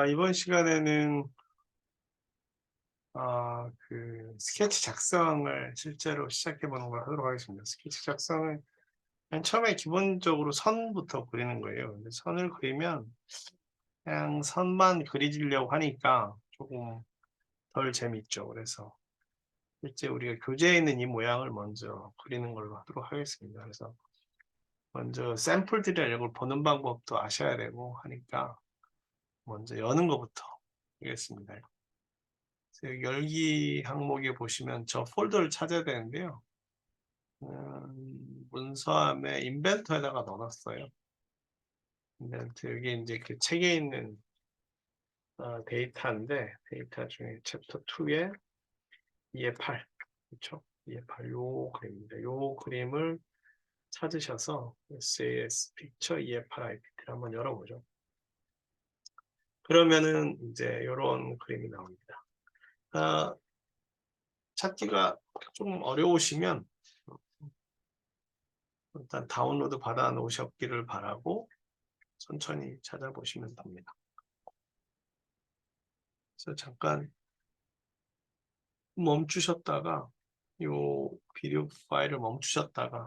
이번 시간에는 스케치 작성을 실제로 시작해 보는 걸 하도록 하겠습니다. 스케치 작성은 그냥 처음에 기본적으로 선부터 그리는 거예요. 근데 선을 그리면 그냥 선만 그리려고 하니까 조금 덜 재밌죠. 그래서 실제 우리가 교재에 있는 이 모양을 먼저 그리는 걸로 하도록 하겠습니다. 그래서 먼저 샘플들이나 이런 걸 보는 방법도 아셔야 되고 하니까 먼저 여는 것부터 하겠습니다. 여기 열기 항목에 보시면 저 폴더를 찾아야 되는데요. 문서함에 인벤터에다가 넣어놨어요. 인벤터 여기 이제 그 책에 있는 데이터인데 데이터 중에 챕터 2에 2의 8 그렇죠? 2의 8 요 그림입니다. 요 그림을 찾으셔서 SAS 픽처 2의 8 IPT를 한번 열어보죠. 그러면은 이제 이런 그림이 나옵니다. 찾기가 좀 어려우시면 일단 다운로드 받아 놓으셨기를 바라고 천천히 찾아보시면 됩니다. 그래서 잠깐 멈추셨다가 요 비디오 파일을 멈추셨다가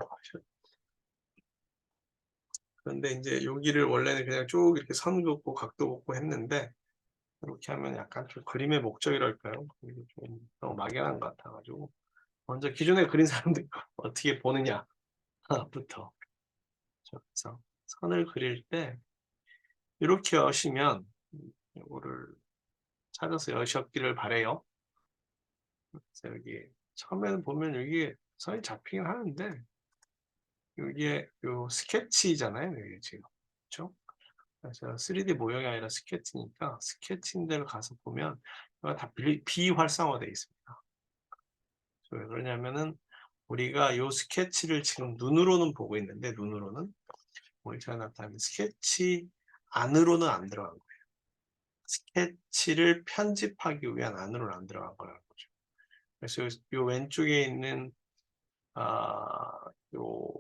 그런데 이제 여기를 원래는 그냥 쭉 이렇게 선 긋고 각도 긋고 했는데 이렇게 하면 약간 좀 그림의 목적이랄까요? 이게 좀 너무 막연한 것 같아가지고 먼저 기존에 그린 사람들 어떻게 보느냐부터 그래서 선을 그릴 때 이렇게 여시면 이거를 찾아서 여셨기를 바래요. 그래서 여기 처음에는 보면 여기 선이 잡히긴 하는데 여기에 요 스케치잖아요. 이게 지금 그렇죠? 그래서 3D 모형이 아니라 스케치니까 스케치인 데를 가서 보면 이거 다 비활성화되어 있습니다. 왜 그러냐면은 우리가 요 스케치를 지금 눈으로는 보고 있는데 눈으로는 모니터에 나타나는 스케치 안으로는 안 들어간 거예요. 스케치를 편집하기 위한 안으로는 안 들어간 거라는 거죠. 그래서 요 왼쪽에 있는 요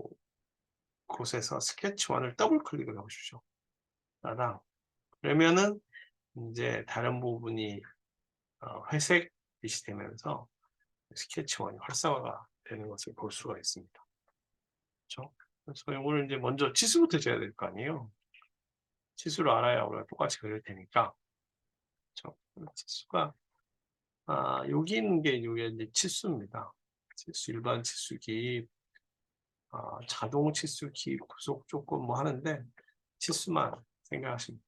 곳에서 스케치 1을 더블 클릭을 해보시죠. 나랑 그러면은 이제 다른 부분이 회색 빛이 되면서 스케치 1이 활성화가 되는 것을 볼 수가 있습니다. 그렇죠? 그래서 이거를 이제 먼저 치수부터 재야 될 거 아니에요. 치수를 알아야 우리가 똑같이 그릴 테니까. 그렇죠? 치수가 여기 있는 게 이게 이제 치수입니다. 치수 일반 치수기, 자동 치수기, 구속 조건 뭐 하는데 치수만 생각하시면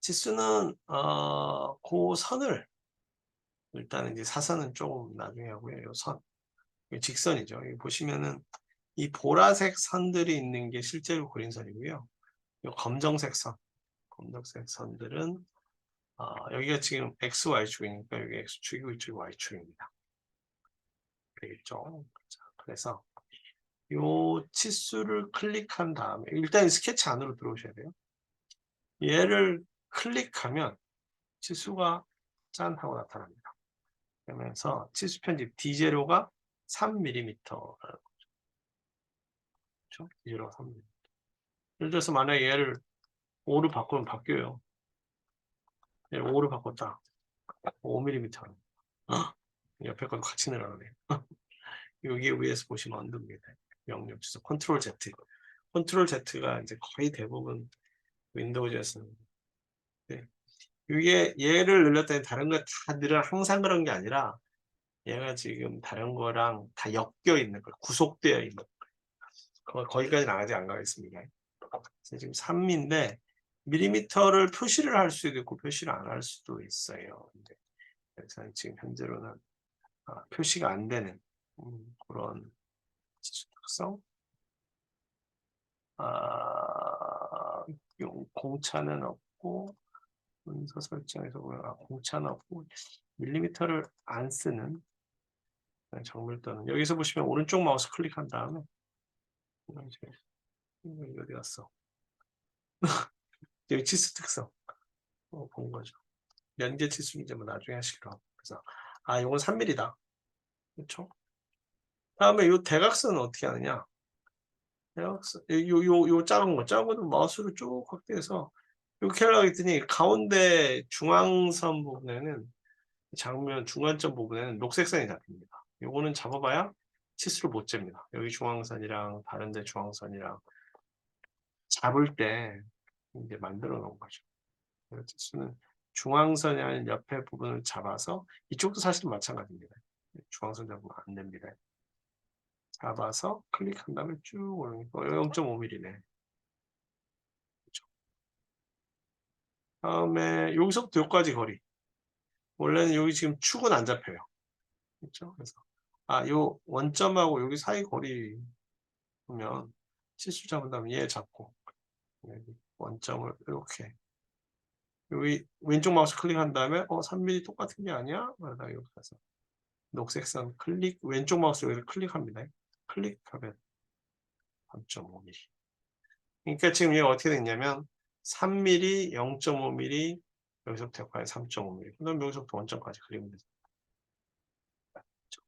치수는 그 선을 일단 이제 사선은 조금 나중에 하고요. 요 선, 직선이죠. 여기 보시면은 이 보라색 선들이 있는 게 실제로 그린 선이고요. 요 검정색 선, 검정색 선들은 여기가 지금 x, y축이니까 여기 x축이고 이쪽이 y축입니다. 되겠죠? 자, 그래서 요 치수를 클릭한 다음에 일단 스케치 안으로 들어오셔야 돼요. 얘를 클릭하면 치수가 짠 하고 나타납니다. 그러면서 치수 편집 D0가 3mm라는 거죠. D0가 3mm. 예를 들어서 만약에 얘를 5로 바꾸면 바뀌어요. 얘를 5로 바꿨다. 5mm. 옆에 것도 같이 늘어나네요. 여기 위에서 보시면 언더입니다. 명령 주소 컨트롤 Z. 컨트롤 Z가 이제 거의 대부분 윈도우즈에서는 네. 이게 얘를 늘렸더니 다른 거 다 늘어 항상 그런 게 아니라 얘가 지금 다른 거랑 다 엮여 있는 거, 구속되어 있는 거. 거기까지는 아직 안 가겠습니다. 지금 3인데 밀리미터를 표시를 할 수도 있고 표시를 안 할 수도 있어요. 근데 그래서 지금 현재로는 표시가 안 되는 그런 지수 특성. 공차는 없고 문서 설정에서 보면 공차는 없고 밀리미터를 안 쓰는 정밀도는 여기서 보시면 오른쪽 마우스 클릭한 다음에 이제 어디 갔어? 여기 치수 특성 본 거죠. 연계 치수 이제 뭐 나중에 하시기로 하고 그래서 이건 3mm다. 그렇죠? 다음에 이 대각선은 어떻게 하느냐? 대각선 요 작은 거 작은 거는 마우스로 쭉 확대해서 이렇게 하려고 했더니 가운데 중앙선 부분에는 장면 중간점 부분에는 녹색선이 잡힙니다. 요거는 잡아봐야 치수를 못 잽니다. 여기 중앙선이랑 다른 데 중앙선이랑 잡을 때 이제 만들어 놓은 거죠. 치수는 중앙선이 아닌 옆에 부분을 잡아서 이쪽도 사실은 마찬가지입니다. 중앙선 잡으면 안 됩니다. 잡아서 클릭한 다음에 쭉 올리니까 0.5mm네. 그렇죠? 다음에 여기서부터 여기까지 거리. 원래는 여기 지금 축은 안 잡혀요. 그렇죠? 그래서 요 원점하고 여기 사이 거리 보면 치수 잡은 다음에 얘 잡고 여기 원점을 이렇게 여기 왼쪽 마우스 클릭한 다음에 3mm 똑같은 게 아니야? 그러다 이렇게 해서 녹색선 클릭 왼쪽 마우스 여기를 클릭합니다. 클릭하면 3.5mm. 그러니까 지금 얘가 어떻게 됐냐면 3mm, 0.5mm, 여기서부터 여기까지 3.5mm. 그 다음에 여기서부터 원점까지 그리면 되죠.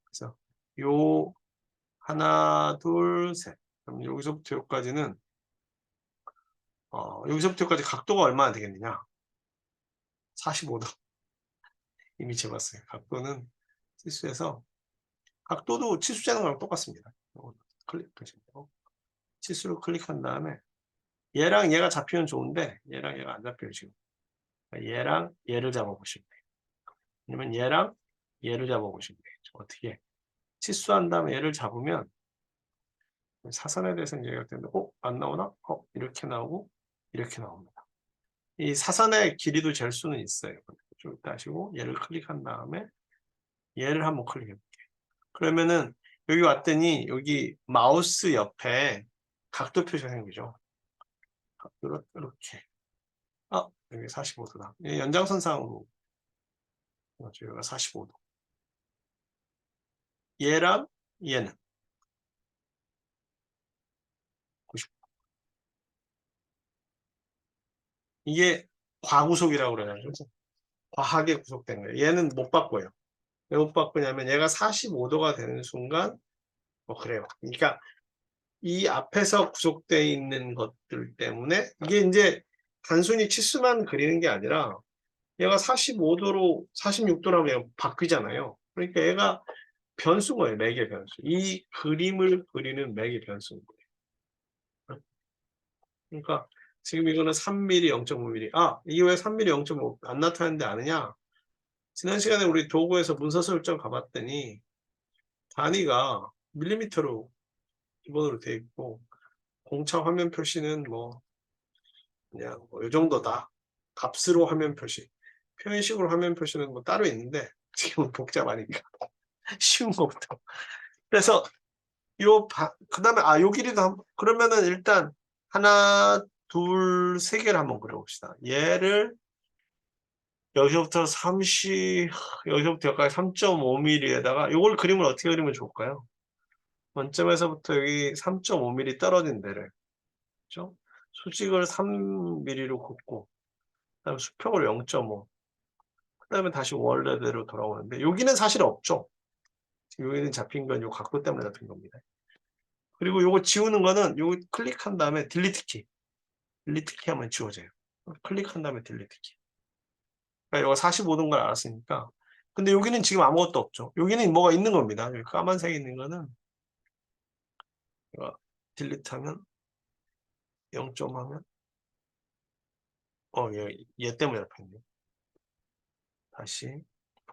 그래서 요 하나, 둘, 셋. 그럼 여기서부터 여기까지는 여기서부터 여기까지 각도가 얼마나 되겠느냐? 45도. 이미 재봤어요. 각도는 치수에서 각도도 치수 재는 거랑 똑같습니다. 클릭하시고 치수를 클릭한 다음에 얘랑 얘가 잡히면 좋은데 얘랑 얘가 안 잡혀요 지금. 얘랑 얘를 잡아보시면 돼요. 아니면 얘랑 얘를 잡아보시면 돼요. 어떻게 치수한 다음에 얘를 잡으면 사선에 대해서 얘기할 텐데 안 나오나? 이렇게 나오고 이렇게 나옵니다. 이 사선의 길이도 잴 수는 있어요. 좀 이따 하시고 얘를 클릭한 다음에 얘를 한번 클릭해 볼게요. 그러면은 여기 왔더니 여기 마우스 옆에 각도 표시가 생기죠. 이렇게. 여기 45도다. 연장선상으로 여기가 45도. 얘랑 얘는 90도. 이게 과구속이라고 그래가지고 과하게 구속된 거예요. 얘는 못 바꿔요. 왜 못 바꾸냐면 얘가 45도가 되는 순간 그래요. 그러니까 이 앞에서 구속되어 있는 것들 때문에 이게 이제 단순히 치수만 그리는 게 아니라 얘가 45도로 46도로 하면 바뀌잖아요. 그러니까 얘가 변수인 거예요. 맥의 변수. 이 그림을 그리는 맥의 변수인 거예요. 그러니까 지금 이거는 3mm, 0.5mm. 이게 왜 3mm, 0.5 안 나타나는데 아느냐? 지난 시간에 우리 도구에서 문서 설정 가봤더니 단위가 밀리미터로 기본으로 되어 있고 공차 화면 표시는 그냥 이 정도다. 값으로 화면 표시. 표현식으로 화면 표시는 따로 있는데 지금 복잡하니까 쉬운 것부터. 그래서 그 다음에 요 길이도 그러면은 일단 하나, 둘, 세 개를 한번 그려봅시다. 얘를 여기서부터 여기서부터 여기까지 3.5mm에다가 요걸 그림을 어떻게 그리면 좋을까요? 원점에서부터 여기 3.5mm 떨어진 데를 그렇죠? 수직을 3mm로 긋고 그다음에 수평을 0.5 그다음에 다시 원래대로 돌아오는데 여기는 사실 없죠. 여기는 잡힌 건 요 각도 때문에 잡힌 겁니다. 그리고 요거 지우는 거는 요거 클릭한 다음에 딜리트 키 하면 지워져요. 클릭한 다음에 딜리트 키. 그러니까 요거 45도인 걸 알았으니까. 근데 여기는 지금 아무것도 없죠. 여기는 뭐가 있는 겁니다. 여기 까만색 있는 거는 이거 딜리트 하면 0점 하면 얘 때문에 잡혔네. 다시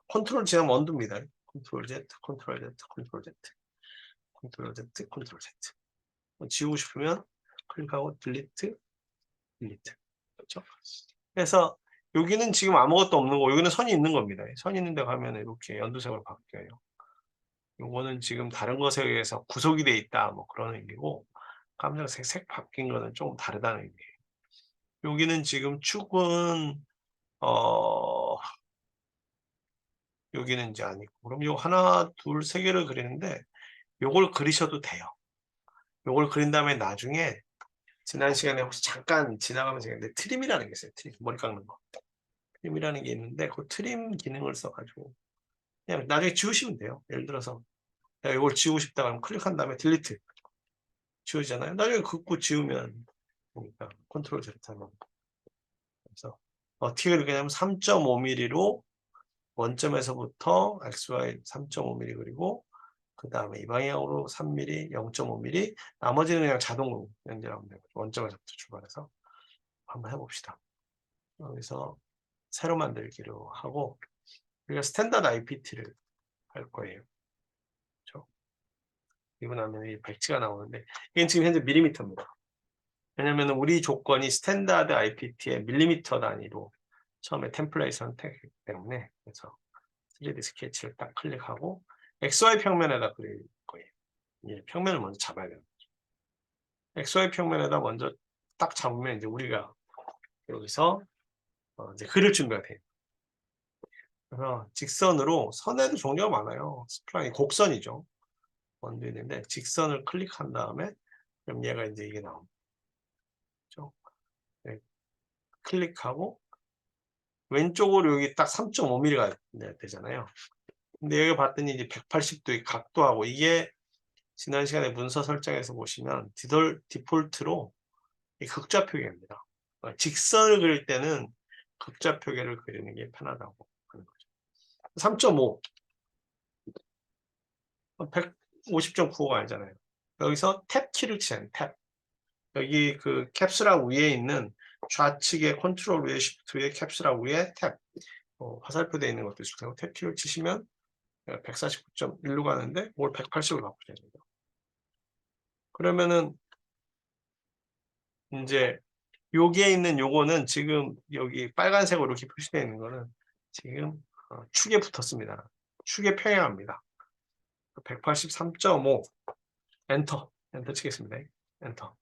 컨트롤 지나면 언두입니다. 컨트롤 Z, 컨트롤 Z, 컨트롤 Z, 컨트롤 Z, 컨트롤 Z. 지우고 싶으면 클릭하고 딜리트, 딜리트. 그렇죠? 그래서 여기는 지금 아무것도 없는 거, 여기는 선이 있는 겁니다. 선이 있는 데 가면 이렇게 연두색으로 바뀌어요. 요거는 지금 다른 것에 의해서 구속이 돼 있다, 그런 의미고, 깜짝색 색 바뀐 거는 조금 다르다는 의미예요. 여기는 지금 축은, 여기는 이제 아니고, 그럼 요 하나, 둘, 세 개를 그리는데, 요걸 그리셔도 돼요. 요걸 그린 다음에 나중에, 지난 시간에 혹시 잠깐 지나가면서 얘기했는데, 트림이라는 게 있어요. 트림, 머리 깎는 거. 트림이라는 게 있는데, 그 트림 기능을 써가지고, 그냥 나중에 지우시면 돼요. 예를 들어서, 내가 이걸 지우고 싶다 그러면 클릭한 다음에 딜리트. 지우잖아요. 나중에 긋고 지우면, 그러니까 컨트롤 Z 하면 그래서 어떻게 그리냐면 3.5mm로 원점에서부터 XY 3.5mm 그리고 그 다음에 이 방향으로 3mm, 0.5mm, 나머지는 그냥 자동으로 연결하면 되고 원점에서부터 출발해서 한번 해봅시다. 여기서 새로 만들기로 하고 우리가 스탠다드 IPT를 할 거예요. 그렇죠? 이거 나면 이 백지가 나오는데 이건 지금 현재 밀리미터입니다. 왜냐하면 우리 조건이 스탠다드 IPT의 밀리미터 단위로 처음에 템플레이트 선택했기 때문에 그래서 3D 스케치를 딱 클릭하고 XY 평면에다 그릴 거예요. 예, 평면을 먼저 잡아야 돼요. XY 평면에다 먼저 딱 잡으면 이제 우리가 여기서 이제 그릴 준비가 돼요. 그래서 직선으로 선에도 종류가 많아요. 스플라인 곡선이죠. 원인데 직선을 클릭한 다음에 그럼 얘가 이제 이게 나옵니다. 그렇죠? 네, 클릭하고 왼쪽으로 여기 딱 3.5mm가 되잖아요. 근데 여기 봤더니 이제 180도의 각도하고 이게 지난 시간에 문서 설정에서 보시면 디폴트로 극좌 표기입니다. 직선을 그릴 때는 극좌 표기를 그리는 게 편하다고 하는 거죠. 3.5 150.95가 아니잖아요. 여기서 탭 키를 치는 탭. 여기 그 캡슐함 위에 있는 좌측에 컨트롤 위에 시프트 위에 캡슐함 위에 탭. 화살표 되어 있는 것도 있을 테고 탭 키를 치시면 149.1로 가는데 이걸 180으로 바꾸셔야 됩니다. 그러면은 이제 여기에 있는 요거는 지금 여기 빨간색으로 이렇게 표시되어 있는 거는 지금 축에 붙었습니다. 축에 평행합니다. 183.5 엔터 치겠습니다. 엔터.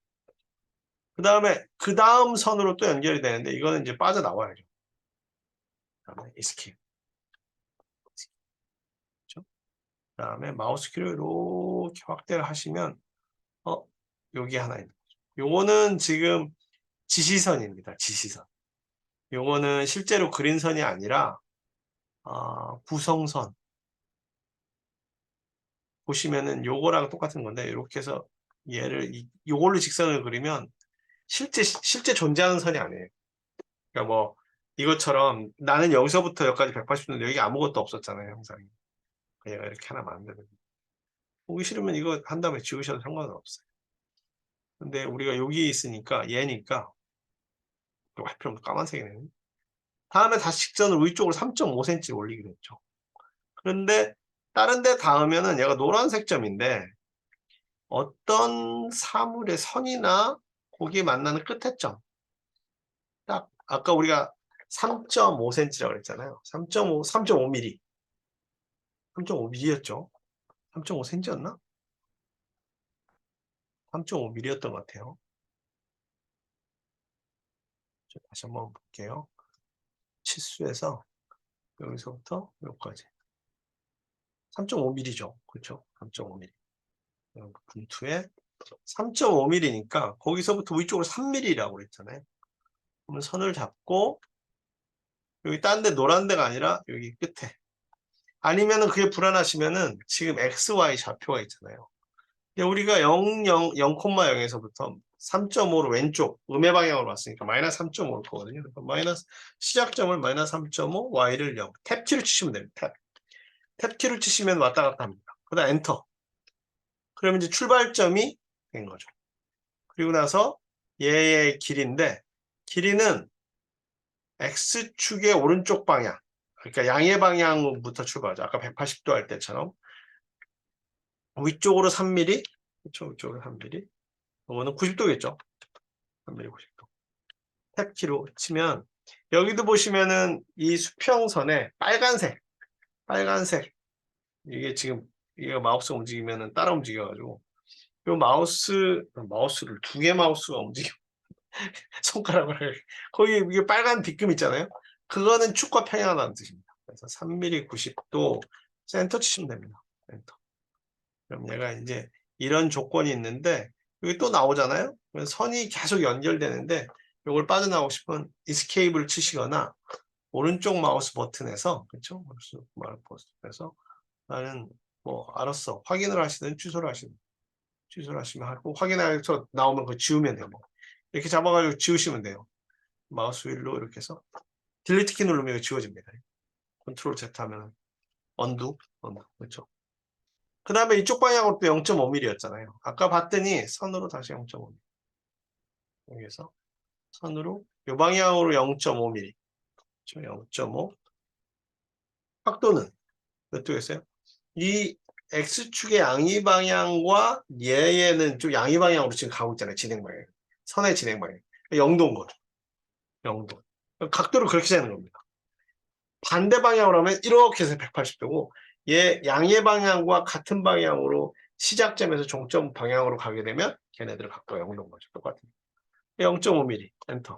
그 다음에 그 다음 선으로 또 연결이 되는데 이거는 이제 빠져나와야죠. 그 다음에 escape. 그렇죠? 그 다음에 마우스 키를 이렇게 확대를 하시면 여기 하나 있는 거죠. 요거는 지금 지시선입니다. 지시선. 요거는 실제로 그린 선이 아니라 구성선. 보시면은 요거랑 똑같은 건데 이렇게 해서 얘를 요걸로 직선을 그리면 실제 존재하는 선이 아니에요. 그러니까 뭐 이것처럼 나는 여기서부터 여기까지 180도인데 여기 아무것도 없었잖아요, 형상이. 얘가 이렇게 하나 만드는. 보기 싫으면 이거 한 다음에 지우셔도 상관은 없어요. 근데 우리가 여기 있으니까 얘니까 이거 할 필요 없는 까만색이네. 다음에 다시 직선을 위쪽으로 3.5cm 올리기로 했죠. 그런데 다른 데 닿으면은 얘가 노란색 점인데 어떤 사물의 선이나 거기에 만나는 끝에 점. 딱 아까 우리가 3.5cm라고 그랬잖아요. 3.5mm. 3.5mm였죠. 3.5cm였나? 3.5mm였던 것 같아요. 다시 한번 볼게요. 치수에서 여기서부터 여기까지 3.5mm죠. 그렇죠? 3.5mm. 분투에 3.5mm니까 거기서부터 위쪽으로 3mm라고 그랬잖아요. 그러면 선을 잡고 여기 딴 데 노란 데가 아니라 여기 끝에 아니면은 그게 불안하시면은 지금 XY 좌표가 있잖아요. 우리가 0,0에서부터 3.5로 왼쪽 음의 방향으로 왔으니까 마이너스 3.5일 거거든요. 마이너스 시작점을 마이너스 3.5 y를 0 탭키를 치시면 됩니다. 탭키를 치시면 왔다 갔다 합니다. 그 다음 엔터. 그러면 이제 출발점이 된 거죠. 그리고 나서 얘의 길이인데 길이는 X축의 오른쪽 방향 그러니까 양의 방향부터 출발하죠. 아까 180도 할 때처럼 위쪽으로 3mm 그렇죠? 위쪽으로 3mm 이거는 90도겠죠. 3mm 90도 탭키로 치면 여기도 보시면은 이 수평선에 빨간색 이게 지금 이게 마우스 움직이면은 따라 움직여가지고 이 마우스를 두 개 마우스가 움직여 손가락을 거기 이게 빨간 빗금 있잖아요. 그거는 축과 평행하다는 뜻입니다. 그래서 3mm 90도 센터 치시면 됩니다. 센터. 그럼 얘가 이제 이런 조건이 있는데 여기 또 나오잖아요. 선이 계속 연결되는데 이걸 빠져나오고 싶으면 이스케이프를 치시거나 오른쪽 마우스 버튼에서 그렇죠? 마우스 버튼에서 나는 뭐 알았어 확인을 하시든 취소를 하시면 하고 확인해서 나오면 그거 지우면 돼요. 뭐. 이렇게 잡아가지고 지우시면 돼요. 마우스 휠로 이렇게 해서 딜리트 키 누르면 이거 지워집니다. 컨트롤 Z 하면 언두, 그렇죠. 그 다음에 이쪽 방향으로 또 0.5mm였잖아요. 아까 봤더니 선으로 다시 0.5mm. 여기서 선으로 이 방향으로 0.5mm. 0.5. 각도는 몇 도였어요? 이 X축의 양이 방향과 얘는 좀 양이 방향으로 지금 가고 있잖아요. 진행 방향. 선의 진행 방향. 0도인 거죠. 0도. 각도를 그렇게 재는 겁니다. 반대 방향으로 하면 이렇게 해서 180도고 얘 양의 방향과 같은 방향으로 시작점에서 종점 방향으로 가게 되면 걔네들 각도가 0도인 거죠. 똑같은 0.5mm 엔터.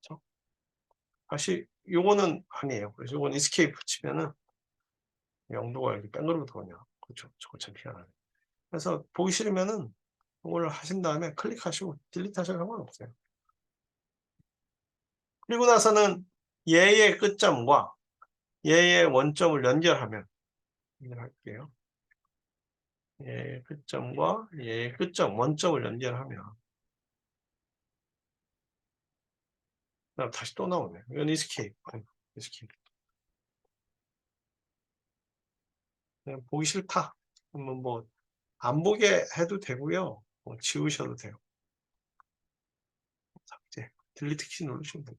그렇죠? 다시 요거는 아니에요. 그래서 요건 이스케이프 치면은 0도가 이렇게 뺑그르고 들어오냐. 그렇죠. 저거 참 희한하네. 그래서 보기 싫으면은 이걸 하신 다음에 클릭하시고 딜리트 하셔도 상관없어요. 그리고 나서는 얘의 끝점과 얘의 원점을 연결하면 할게요. 얘의 끝점과 얘의 끝점, 원점을 연결하면 그다음 다시 또 나오네. 이건 이스케이프. 이스케이프. 그냥 보기 싫다. 그러면 뭐 안 보게 해도 되고요. 뭐 지우셔도 돼요. 삭제. 딜리트 키 누르시면 돼요.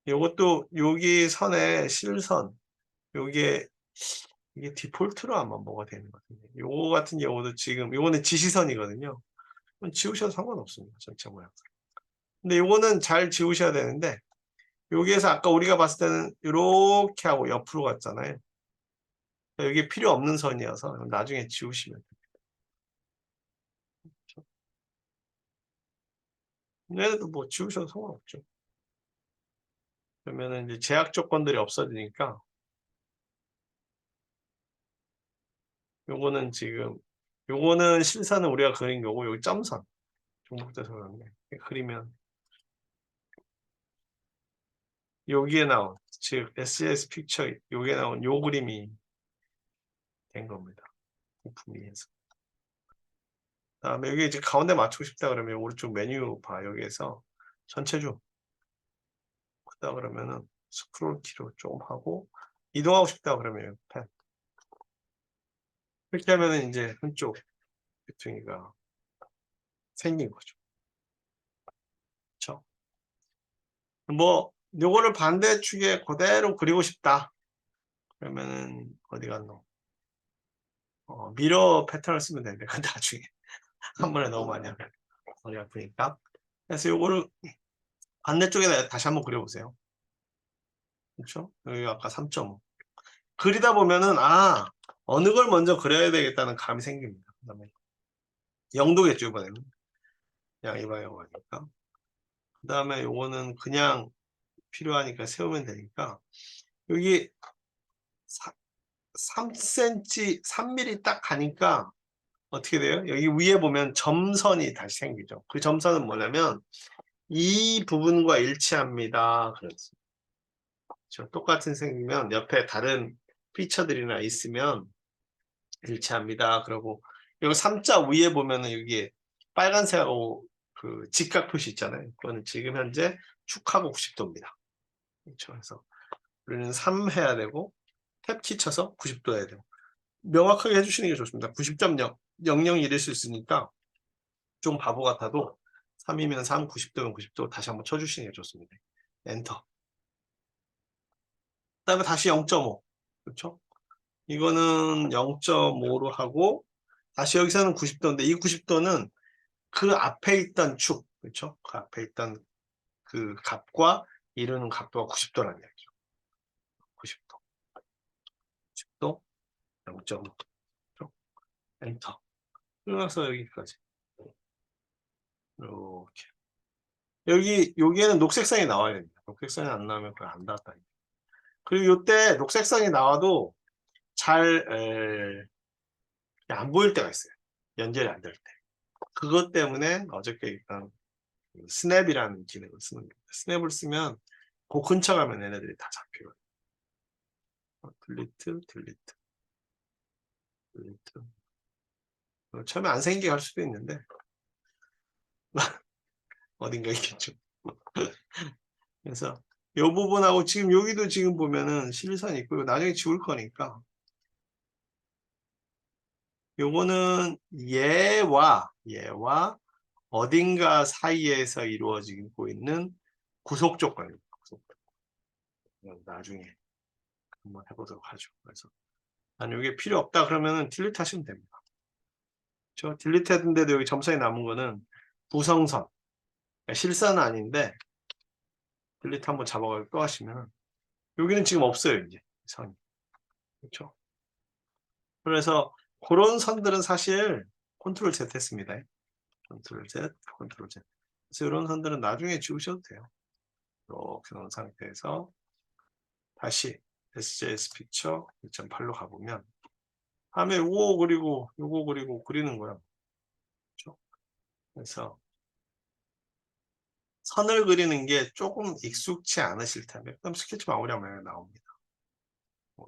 요것도 여기 선에 실선, 요게 이게 디폴트로 아마 뭐가 되는 것 같은데. 요거 같은 경우도 지금 요거는 지시선이거든요. 지우셔도 상관없습니다. 전체 모양. 근데 요거는 잘 지우셔야 되는데 여기에서 아까 우리가 봤을 때는 이렇게 하고 옆으로 갔잖아요. 여기 필요 없는 선이어서 나중에 지우시면 돼요. 얘도 뭐 지우셔도 상관없죠. 그러면은 이제 제약 조건들이 없어지니까 요거는 지금 요거는 실선은 우리가 그린 거고 여기 점선 중복돼서 그런데 그리면 여기에 나온 즉 SES 픽처 여기에 나온 요 그림이 된 겁니다. 부품 위에서. 다음에 여기 이제 가운데 맞추고 싶다 그러면 오른쪽 메뉴 바 여기에서 전체주 그다 그러면은 스크롤 키로 조금 하고 이동하고 싶다 그러면 펜 이렇게 하면은 이제 한쪽 귀퉁이가 생긴 거죠. 그렇죠? 뭐 요거를 반대축에 그대로 그리고 싶다. 그러면은 어디 갔노? 미러 패턴을 쓰면 되는데 그 나중에 한 번에 너무 많이 하면 머리 아프니까. 그래서 요거를 반대쪽에다 다시 한번 그려보세요. 그렇죠? 여기 아까 3.5. 그리다 보면은 어느 걸 먼저 그려야 되겠다는 감이 생깁니다. 그다음에 0도겠죠 이번에는 양이 방향 하니까. 그다음에 요거는 그냥 필요하니까 세우면 되니까 여기 3cm, 3mm 딱 가니까 어떻게 돼요? 여기 위에 보면 점선이 다시 생기죠. 그 점선은 뭐냐면 이 부분과 일치합니다. 그렇죠. 똑같은 생기면 옆에 다른 피처들이나 있으면 일치합니다. 그리고 여기 3자 위에 보면은 여기 빨간색하고 그 직각 표시 있잖아요. 그거는 지금 현재 축하고 90도입니다. 그렇죠. 그래서 우리는 3 해야 되고 탭키 쳐서 90도 해야 되고 명확하게 해주시는 게 좋습니다. 90.001일 수 있으니까 좀 바보 같아도 3이면 3, 90도면 90도 다시 한번 쳐주시는 게 좋습니다. 엔터. 그 다음에 다시 0.5. 그렇죠? 이거는 0.5로 하고 다시 여기서는 90도인데 이 90도는 그 앞에 있던 축, 그렇죠? 그 앞에 있던 그 값과 이루는 각도가 90도라는 얘기죠. 90도. 90도, 0.5. 엔터. 그래서 여기까지. 이렇게. 여기에는 녹색선이 나와야 됩니다. 녹색선이 안 나오면 그걸 안 닿았다. 그리고 이때 녹색선이 나와도 잘 안 보일 때가 있어요. 연결이 안 될 때. 그것 때문에 어저께 일단 스냅이라는 기능을 쓰는 겁니다. 스냅을 쓰면 그 근처 가면 얘네들이 다 잡혀요. 딜리트, 딜리트, 딜리트. 처음에 안 생기게 할 수도 있는데 어딘가 있겠죠. 그래서 이 부분하고 지금 여기도 지금 보면은 실선이 있고 나중에 지울 거니까 요거는 얘와 어딘가 사이에서 이루어지고 있는 구속 조건입니다. 나중에 한번 해보도록 하죠. 그래서 난 이게 필요 없다 그러면은 딜리트 하시면 됩니다. 저 딜리트 했는데도 여기 점선이 남은 거는 부성선, 그러니까 실선은 아닌데 딜리트 한번 잡아가지고 또 하시면 여기는 지금 없어요. 이제 선이. 그렇죠? 그래서 그런 선들은 사실 컨트롤 Z 했습니다. 컨트롤 Z, 컨트롤 Z. 그래서 이런 선들은 나중에 지우셔도 돼요. 이렇게 놓은 상태에서 다시 SJS 픽처 2.8로 가보면 다음에 요거 그리고 요거 그리고 그리는 거야. 그렇죠? 그래서 선을 그리는 게 조금 익숙치 않으실 텐데 그럼 스케치 마무리하면 나옵니다.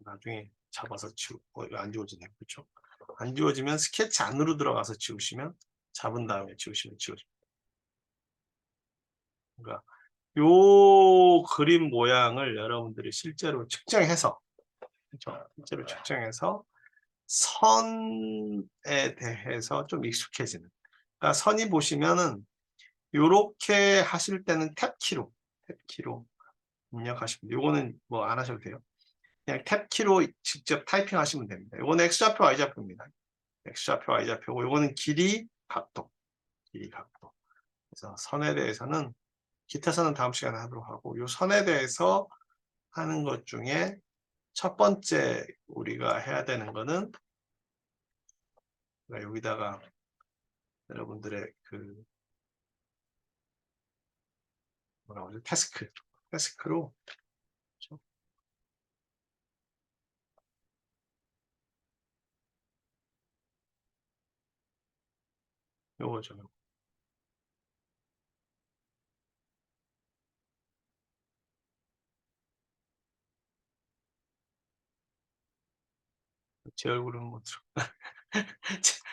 나중에 잡아서 지우고 안 지워지네요. 그렇죠? 안 지워지면 스케치 안으로 들어가서 지우시면 잡은 다음에 지우시면 지워집니다. 그러니까 요 그림 모양을 여러분들이 실제로 측정해서 그렇죠? 실제로 측정해서 선에 대해서 좀 익숙해지는. 그러니까 선이 보시면은 요렇게 하실 때는 탭키로 입력하시면 요거는 뭐 안 하셔도 돼요. 그냥 탭키로 직접 타이핑 하시면 됩니다. 요거는 X좌표, Y좌표입니다. X좌표, Y좌표고 요거는 길이, 각도. 그래서 선에 대해서는 기타 선은 다음 시간에 하도록 하고 요 선에 대해서 하는 것 중에 첫 번째 우리가 해야 되는 거는 여기다가 여러분들의 그 뭐라고 하죠? 태스크로 그렇죠? 요거죠. 제 얼굴은 뭐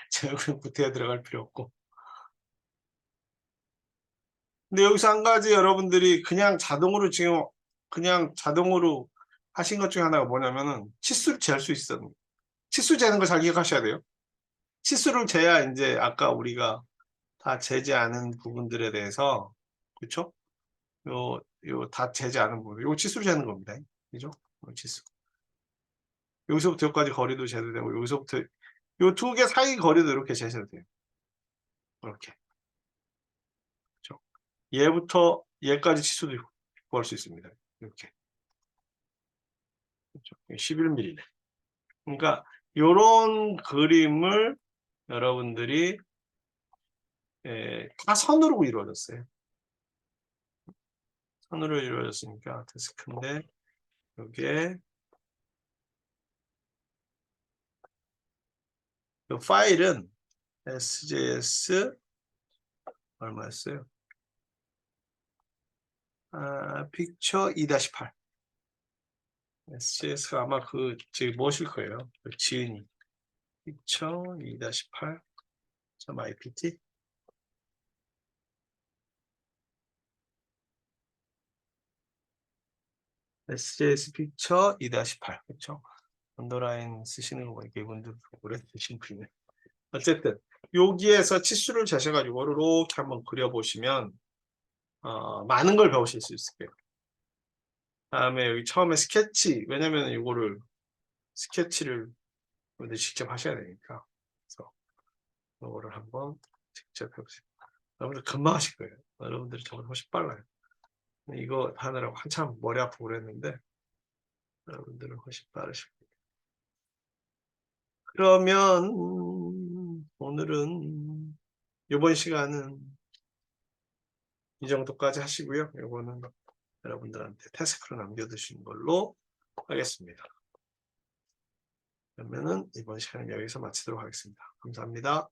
제 얼굴은 구태에 들어갈 필요 없고. 근데 여기서 한 가지 여러분들이 그냥 자동으로 지금 그냥 자동으로 하신 것 중에 하나가 뭐냐면은 치수를 재할 수 있어요. 치수 재는 거 잘 기억하셔야 돼요. 치수를 재야 이제 아까 우리가 다 재지 않은 부분들에 대해서 그렇죠? 요 다 재지 않은 부분, 요 치수를 재는 겁니다. 그죠? 요 치수. 여기서부터 여기까지 거리도 재도 되고 여기서부터 요 두 개 사이 거리도 이렇게 재셔도 돼요. 이렇게. 그렇죠? 얘부터 얘까지 치수도 구할 수 있습니다. 이렇게. 그렇죠? 11mm네. 그러니까 요런 그림을 여러분들이 다 선으로 이루어졌어요. 선으로 이루어졌으니까 데스크인데 여기에 이 파일은 SJS 얼마였어요? 픽처 2-8. SJS가 아마 그 지금 뭐실 거예요. 그 지은이 픽처 2-8 IPT SJS 픽처 2-8 그렇죠? 언더라인 쓰시는 거 보니까 이분들 오래 쓰신 분이네. 어쨌든 여기에서 치수를 재셔가지고 이렇게 한번 그려보시면 많은 걸 배우실 수 있을 거예요. 다음에 여기 처음에 스케치 왜냐면 이거를 스케치를 직접 하셔야 되니까 그래서 이거를 한번 직접 해보세요. 여러분들 금방 하실 거예요. 여러분들이 저보다 훨씬 빨라요. 이거 하느라고 한참 머리 아프고 그랬는데 여러분들은 훨씬 빠르실 거예요. 그러면 오늘은 이번 시간은 이 정도까지 하시고요. 이거는 여러분들한테 태스크로 남겨두신 걸로 하겠습니다. 그러면은 이번 시간은 여기서 마치도록 하겠습니다. 감사합니다.